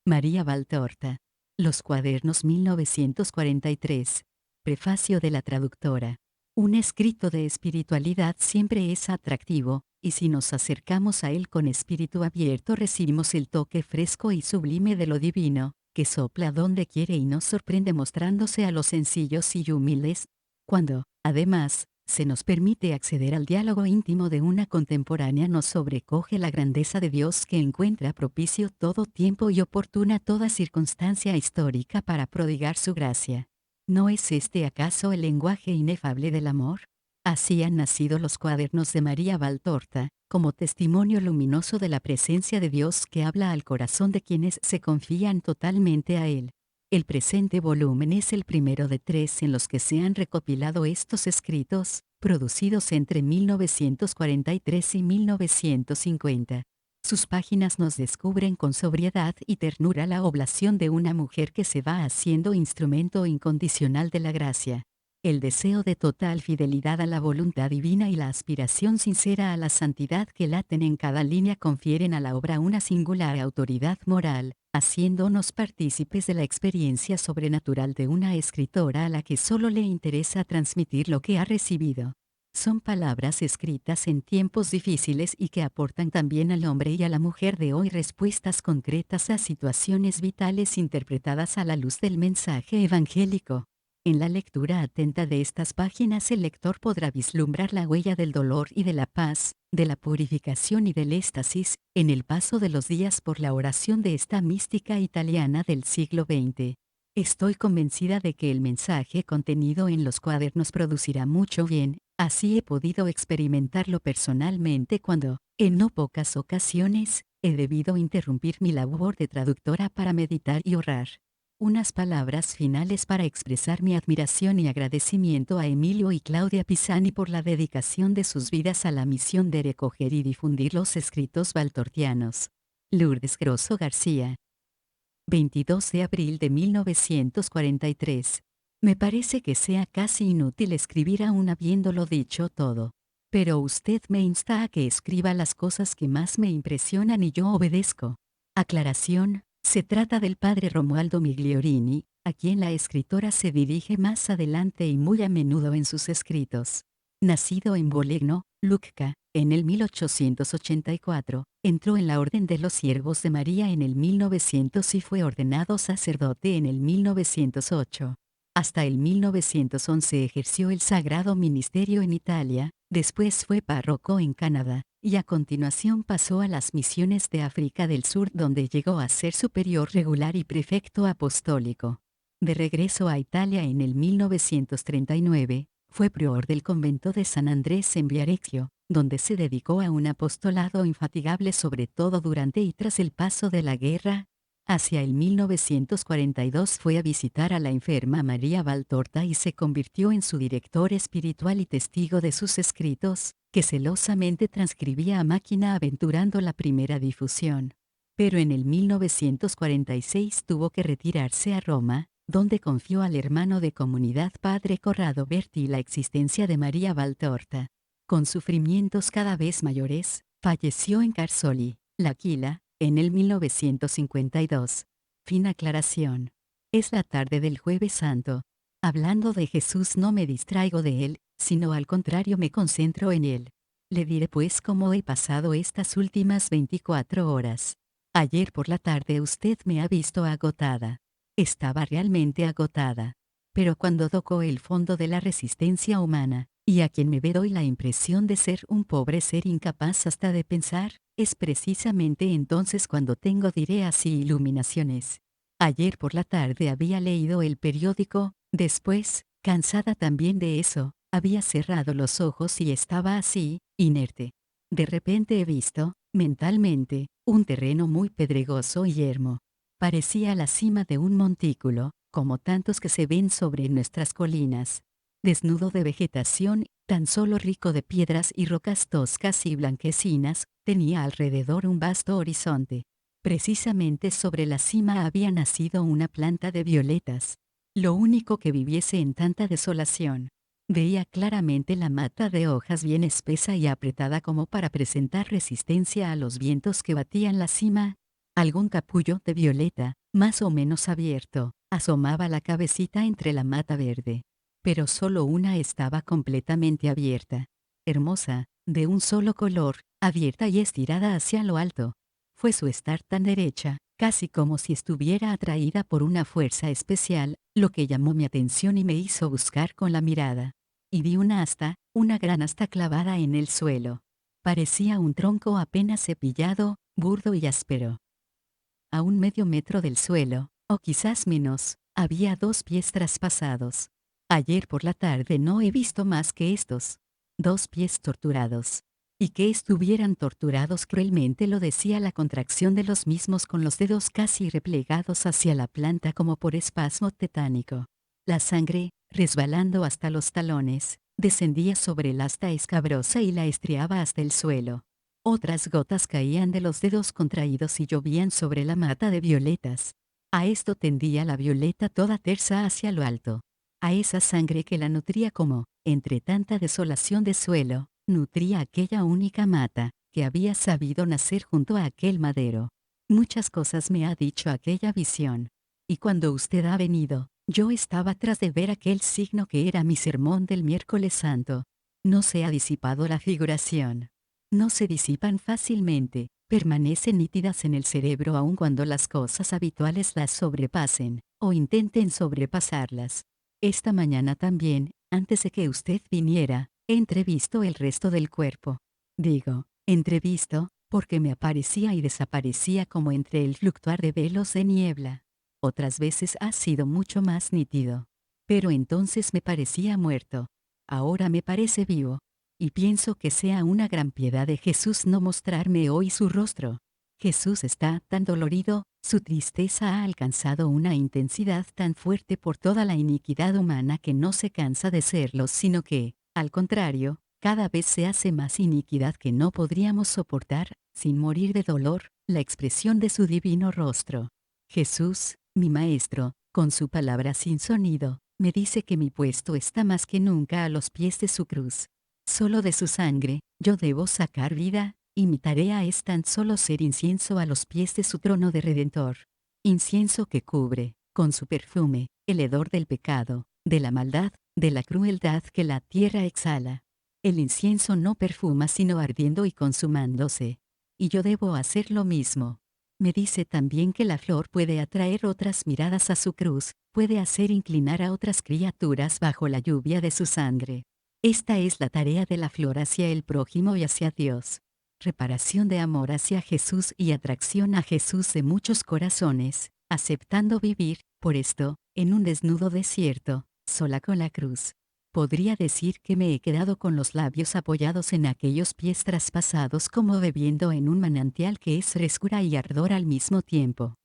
María Valtorta. Los cuadernos 1943. Prefacio de la traductora. Un escrito de espiritualidad siempre es atractivo, y si nos acercamos a él con espíritu abierto recibimos el toque fresco y sublime de lo divino, que sopla donde quiere y nos sorprende mostrándose a los sencillos y humildes, cuando, además, se nos permite acceder al diálogo íntimo de una contemporánea nos sobrecoge la grandeza de Dios que encuentra propicio todo tiempo y oportuna toda circunstancia histórica para prodigar su gracia. ¿No es este acaso el lenguaje inefable del amor? Así han nacido los cuadernos de María Valtorta, como testimonio luminoso de la presencia de Dios que habla al corazón de quienes se confían totalmente a Él. El presente volumen es el primero de 3 en los que se han recopilado estos escritos, producidos entre 1943 y 1950. Sus páginas nos descubren con sobriedad y ternura la oblación de una mujer que se va haciendo instrumento incondicional de la gracia. El deseo de total fidelidad a la voluntad divina y la aspiración sincera a la santidad que laten en cada línea confieren a la obra una singular autoridad moral, haciéndonos partícipes de la experiencia sobrenatural de una escritora a la que solo le interesa transmitir lo que ha recibido. Son palabras escritas en tiempos difíciles y que aportan también al hombre y a la mujer de hoy respuestas concretas a situaciones vitales interpretadas a la luz del mensaje evangélico. En la lectura atenta de estas páginas el lector podrá vislumbrar la huella del dolor y de la paz, de la purificación y del éxtasis, en el paso de los días por la oración de esta mística italiana del siglo XX. Estoy convencida de que el mensaje contenido en los cuadernos producirá mucho bien, así he podido experimentarlo personalmente cuando, en no pocas ocasiones, he debido interrumpir mi labor de traductora para meditar y orar. Unas palabras finales para expresar mi admiración y agradecimiento a Emilio y Claudia Pisani por la dedicación de sus vidas a la misión de recoger y difundir los escritos valtortianos. Lourdes Grosso García. 22 de abril de 1943. Me parece que sea casi inútil escribir aún habiéndolo dicho todo. Pero usted me insta a que escriba las cosas que más me impresionan y yo obedezco. Aclaración. Se trata del padre Romualdo Migliorini, a quien la escritora se dirige más adelante y muy a menudo en sus escritos. Nacido en Bolegno, Lucca, en el 1884, entró en la Orden de los Siervos de María en el 1900 y fue ordenado sacerdote en el 1908. Hasta el 1911 ejerció el sagrado ministerio en Italia, después fue párroco en Canadá, y a continuación pasó a las misiones de África del Sur donde llegó a ser superior regular y prefecto apostólico. De regreso a Italia en el 1939, fue prior del convento de San Andrés en Viareggio, donde se dedicó a un apostolado infatigable sobre todo durante y tras el paso de la guerra. Hacia el 1942 fue a visitar a la enferma María Valtorta y se convirtió en su director espiritual y testigo de sus escritos, que celosamente transcribía a máquina aventurando la primera difusión. Pero en el 1946 tuvo que retirarse a Roma, donde confió al hermano de comunidad padre Corrado Berti la existencia de María Valtorta. Con sufrimientos cada vez mayores, falleció en Carsoli, L'Aquila, en el 1952. Fin aclaración. Es la tarde del Jueves Santo. Hablando de Jesús no me distraigo de él, sino al contrario me concentro en él. Le diré pues cómo he pasado estas últimas 24 horas. Ayer por la tarde usted me ha visto agotada. Estaba realmente agotada. Pero cuando tocó el fondo de la resistencia humana, y a quien me ve doy la impresión de ser un pobre ser incapaz hasta de pensar, es precisamente entonces cuando tengo diré así iluminaciones. Ayer por la tarde había leído el periódico, después, cansada también de eso, había cerrado los ojos y estaba así, inerte. De repente he visto, mentalmente, un terreno muy pedregoso y yermo. Parecía la cima de un montículo, como tantos que se ven sobre nuestras colinas. Desnudo de vegetación, tan solo rico de piedras y rocas toscas y blanquecinas, tenía alrededor un vasto horizonte. Precisamente sobre la cima había nacido una planta de violetas. Lo único que viviese en tanta desolación. Veía claramente la mata de hojas bien espesa y apretada como para presentar resistencia a los vientos que batían la cima. Algún capullo de violeta, más o menos abierto, asomaba la cabecita entre la mata verde. Pero solo una estaba completamente abierta. Hermosa, de un solo color, abierta y estirada hacia lo alto. Fue su estar tan derecha, casi como si estuviera atraída por una fuerza especial, lo que llamó mi atención y me hizo buscar con la mirada. Y vi una gran asta clavada en el suelo. Parecía un tronco apenas cepillado, burdo y áspero. A un medio metro del suelo, o quizás menos, había 2 pies traspasados. Ayer por la tarde no he visto más que estos 2 pies torturados. Y que estuvieran torturados cruelmente lo decía la contracción de los mismos con los dedos casi replegados hacia la planta como por espasmo tetánico. La sangre, resbalando hasta los talones, descendía sobre el asta escabrosa y la estriaba hasta el suelo. Otras gotas caían de los dedos contraídos y llovían sobre la mata de violetas. A esto tendía la violeta toda tersa hacia lo alto. A esa sangre que la nutría como, entre tanta desolación de suelo, nutría aquella única mata, que había sabido nacer junto a aquel madero. Muchas cosas me ha dicho aquella visión. Y cuando usted ha venido, yo estaba tras de ver aquel signo que era mi sermón del miércoles santo. No se ha disipado la figuración. No se disipan fácilmente, permanecen nítidas en el cerebro aun cuando las cosas habituales las sobrepasen, o intenten sobrepasarlas. Esta mañana también, antes de que usted viniera, he entrevisto el resto del cuerpo. Digo, entrevisto, porque me aparecía y desaparecía como entre el fluctuar de velos de niebla. Otras veces ha sido mucho más nítido. Pero entonces me parecía muerto. Ahora me parece vivo. Y pienso que sea una gran piedad de Jesús no mostrarme hoy su rostro. Jesús está tan dolorido, su tristeza ha alcanzado una intensidad tan fuerte por toda la iniquidad humana que no se cansa de serlo, sino que, al contrario, cada vez se hace más iniquidad que no podríamos soportar, sin morir de dolor, la expresión de su divino rostro. Jesús, mi Maestro, con su palabra sin sonido, me dice que mi puesto está más que nunca a los pies de su cruz. Solo de su sangre, yo debo sacar vida, y mi tarea es tan solo ser incienso a los pies de su trono de Redentor. Incienso que cubre, con su perfume, el hedor del pecado, de la maldad, de la crueldad que la tierra exhala. El incienso no perfuma sino ardiendo y consumándose. Y yo debo hacer lo mismo. Me dice también que la flor puede atraer otras miradas a su cruz, puede hacer inclinar a otras criaturas bajo la lluvia de su sangre. Esta es la tarea de la flor hacia el prójimo y hacia Dios. Reparación de amor hacia Jesús y atracción a Jesús de muchos corazones, aceptando vivir, por esto, en un desnudo desierto, sola con la cruz. Podría decir que me he quedado con los labios apoyados en aquellos pies traspasados como bebiendo en un manantial que es frescura y ardor al mismo tiempo.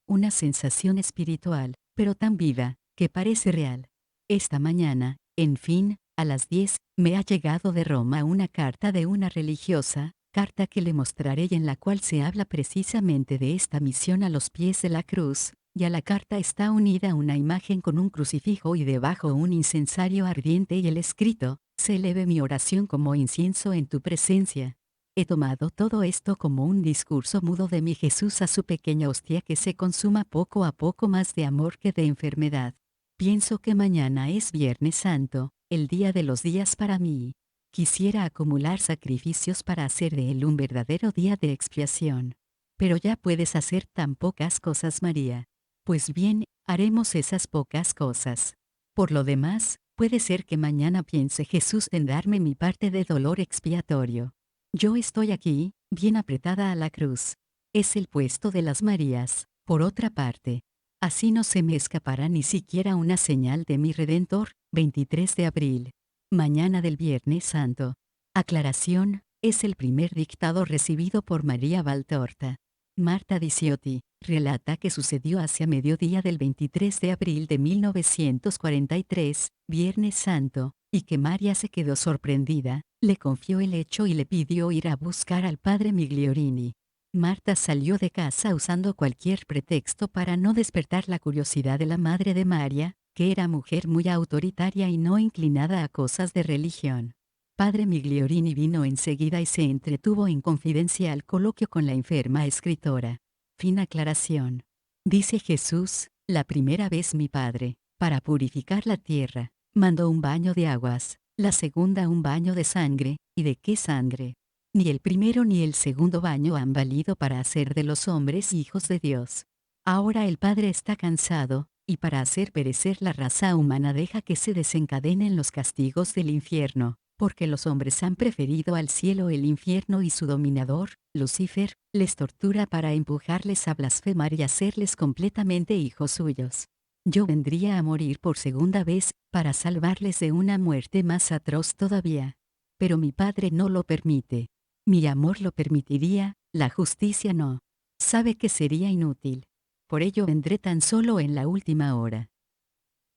Una sensación espiritual, pero tan viva, que parece real. Esta mañana, en fin, a las 10, me ha llegado de Roma una carta de una religiosa, carta que le mostraré y en la cual se habla precisamente de esta misión a los pies de la cruz, y a la carta está unida una imagen con un crucifijo y debajo un incensario ardiente y el escrito, se eleve mi oración como incienso en tu presencia. He tomado todo esto como un discurso mudo de mi Jesús a su pequeña hostia que se consuma poco a poco más de amor que de enfermedad. Pienso que mañana es Viernes Santo, el día de los días para mí. Quisiera acumular sacrificios para hacer de él un verdadero día de expiación. Pero ya puedes hacer tan pocas cosas, María. Pues bien, haremos esas pocas cosas. Por lo demás, puede ser que mañana piense Jesús en darme mi parte de dolor expiatorio. Yo estoy aquí, bien apretada a la cruz. Es el puesto de las Marías, por otra parte. Así no se me escapará ni siquiera una señal de mi Redentor. 23 de abril. Mañana del Viernes Santo. Aclaración, es el primer dictado recibido por María Valtorta. Marta Diciotti relata que sucedió hacia mediodía del 23 de abril de 1943, Viernes Santo, y que María se quedó sorprendida, le confió el hecho y le pidió ir a buscar al padre Migliorini. Marta salió de casa usando cualquier pretexto para no despertar la curiosidad de la madre de María, que era mujer muy autoritaria y no inclinada a cosas de religión. Padre Migliorini vino enseguida y se entretuvo en confidencial coloquio con la enferma escritora. Fin aclaración. Dice Jesús, la primera vez mi Padre, para purificar la tierra, mandó un baño de aguas, la segunda un baño de sangre, ¿y de qué sangre? Ni el primero ni el segundo baño han valido para hacer de los hombres hijos de Dios. Ahora el Padre está cansado, y para hacer perecer la raza humana deja que se desencadenen los castigos del infierno, porque los hombres han preferido al cielo el infierno y su dominador, Lucifer, les tortura para empujarles a blasfemar y hacerles completamente hijos suyos. Yo vendría a morir por segunda vez, para salvarles de una muerte más atroz todavía. Pero mi Padre no lo permite. Mi amor lo permitiría, la justicia no. Sabe que sería inútil. Por ello vendré tan solo en la última hora.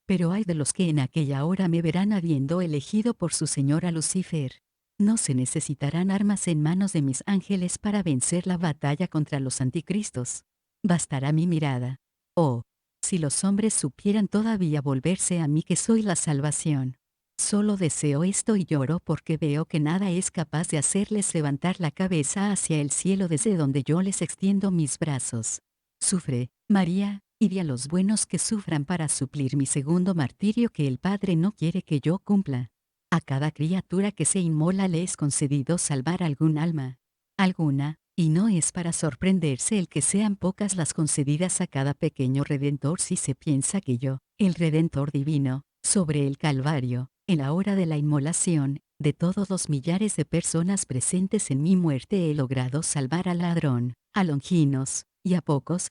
Pero hay de los que en aquella hora me verán habiendo elegido por su Señor a Lucifer. No se necesitarán armas en manos de mis ángeles para vencer la batalla contra los anticristos. Bastará mi mirada. Oh, si los hombres supieran todavía volverse a mí que soy la salvación. Solo deseo esto y lloro porque veo que nada es capaz de hacerles levantar la cabeza hacia el cielo desde donde yo les extiendo mis brazos. Sufre, María, y di a los buenos que sufran para suplir mi segundo martirio que el Padre no quiere que yo cumpla. A cada criatura que se inmola le es concedido salvar algún alma. Alguna, y no es para sorprenderse el que sean pocas las concedidas a cada pequeño redentor si se piensa que yo, el Redentor divino, sobre el Calvario, en la hora de la inmolación, de todos los millares de personas presentes en mi muerte he logrado salvar al ladrón, a Longinos, y a pocos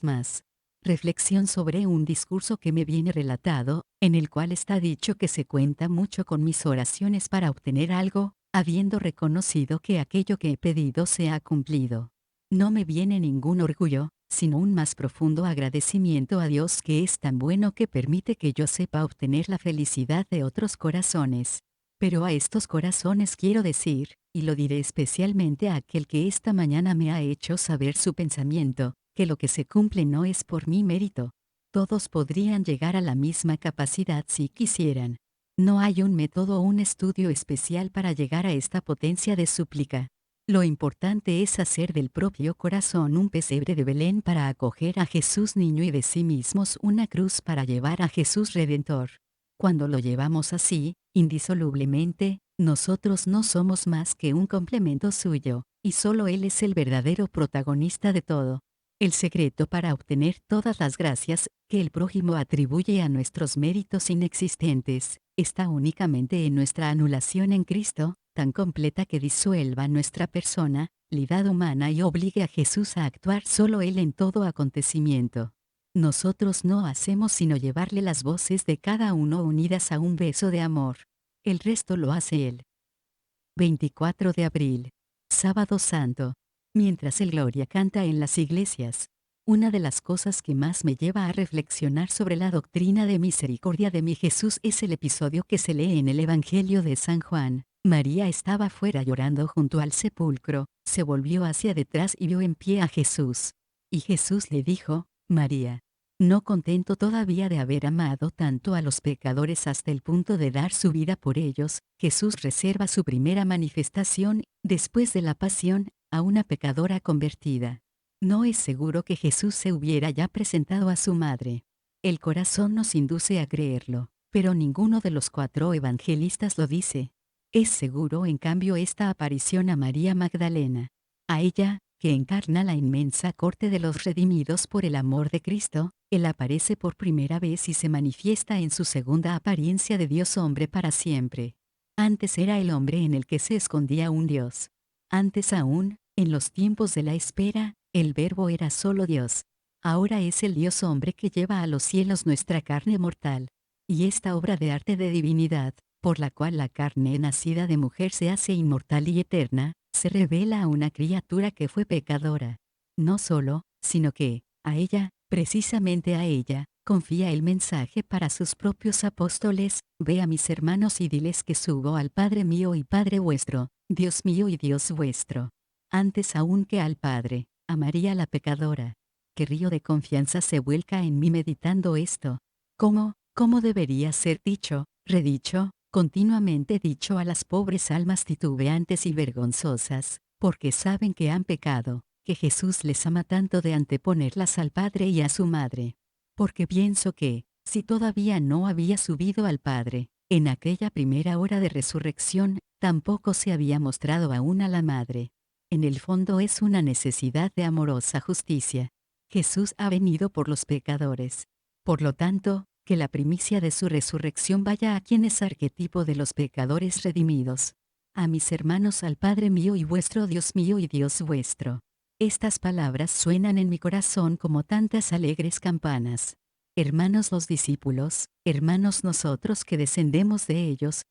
más. Reflexión sobre un discurso que me viene relatado, en el cual está dicho que se cuenta mucho con mis oraciones para obtener algo, habiendo reconocido que aquello que he pedido se ha cumplido. No me viene ningún orgullo, sino un más profundo agradecimiento a Dios que es tan bueno que permite que yo sepa obtener la felicidad de otros corazones. Pero a estos corazones quiero decir, y lo diré especialmente a aquel que esta mañana me ha hecho saber su pensamiento, que lo que se cumple no es por mi mérito. Todos podrían llegar a la misma capacidad si quisieran. No hay un método o un estudio especial para llegar a esta potencia de súplica. Lo importante es hacer del propio corazón un pesebre de Belén para acoger a Jesús niño y de sí mismos una cruz para llevar a Jesús Redentor. Cuando lo llevamos así, indisolublemente, nosotros no somos más que un complemento suyo, y solo Él es el verdadero protagonista de todo. El secreto para obtener todas las gracias que el prójimo atribuye a nuestros méritos inexistentes está únicamente en nuestra anulación en Cristo, tan completa que disuelva nuestra personalidad humana y obligue a Jesús a actuar solo Él en todo acontecimiento. Nosotros no hacemos sino llevarle las voces de cada uno unidas a un beso de amor. El resto lo hace Él. 24 de abril. Sábado Santo. Mientras el Gloria canta en las iglesias, una de las cosas que más me lleva a reflexionar sobre la doctrina de misericordia de mi Jesús es el episodio que se lee en el Evangelio de San Juan. María estaba fuera llorando junto al sepulcro, se volvió hacia detrás y vio en pie a Jesús. Y Jesús le dijo, María. No contento todavía de haber amado tanto a los pecadores hasta el punto de dar su vida por ellos, Jesús reserva su primera manifestación, después de la pasión, a una pecadora convertida. No es seguro que Jesús se hubiera ya presentado a su madre. El corazón nos induce a creerlo, pero ninguno de los 4 evangelistas lo dice. Es seguro en cambio esta aparición a María Magdalena. A ella, que encarna la inmensa corte de los redimidos por el amor de Cristo, Él aparece por primera vez y se manifiesta en su segunda apariencia de Dios hombre para siempre. Antes era el hombre en el que se escondía un Dios. Antes aún, en los tiempos de la espera, el Verbo era solo Dios. Ahora es el Dios hombre que lleva a los cielos nuestra carne mortal. Y esta obra de arte de divinidad, por la cual la carne nacida de mujer se hace inmortal y eterna, se revela a una criatura que fue pecadora. No solo, sino que, a ella, precisamente a ella, confía el mensaje para sus propios apóstoles, ve a mis hermanos y diles que subo al Padre mío y Padre vuestro, Dios mío y Dios vuestro. Antes aún que al Padre, a María la pecadora. Qué río de confianza se vuelca en mí meditando esto. ¿Cómo debería ser dicho, redicho, continuamente dicho a las pobres almas titubeantes y vergonzosas, porque saben que han pecado, que Jesús les ama tanto de anteponerlas al Padre y a su Madre. Porque pienso que, si todavía no había subido al Padre, en aquella primera hora de resurrección, tampoco se había mostrado aún a la Madre. En el fondo es una necesidad de amorosa justicia. Jesús ha venido por los pecadores. Por lo tanto, que la primicia de su resurrección vaya a quien es arquetipo de los pecadores redimidos. A mis hermanos, al Padre mío y vuestro Dios mío y Dios vuestro. Estas palabras suenan en mi corazón como tantas alegres campanas. Hermanos los discípulos, hermanos nosotros que descendemos de ellos,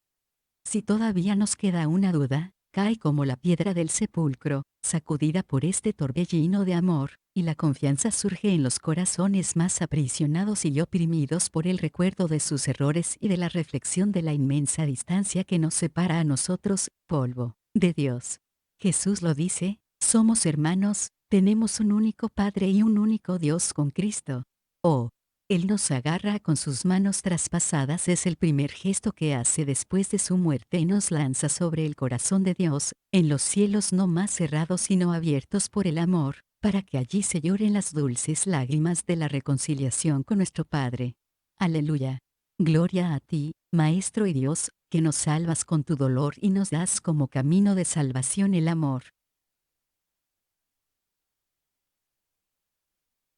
si todavía nos queda una duda, cae como la piedra del sepulcro, sacudida por este torbellino de amor, y la confianza surge en los corazones más aprisionados y oprimidos por el recuerdo de sus errores y de la reflexión de la inmensa distancia que nos separa a nosotros, polvo, de Dios. Jesús lo dice, somos hermanos, tenemos un único Padre y un único Dios con Cristo. Oh, Él nos agarra con sus manos traspasadas, es el primer gesto que hace después de su muerte y nos lanza sobre el corazón de Dios, en los cielos no más cerrados sino abiertos por el amor, para que allí se lloren las dulces lágrimas de la reconciliación con nuestro Padre. Aleluya. Gloria a ti, Maestro y Dios, que nos salvas con tu dolor y nos das como camino de salvación el amor.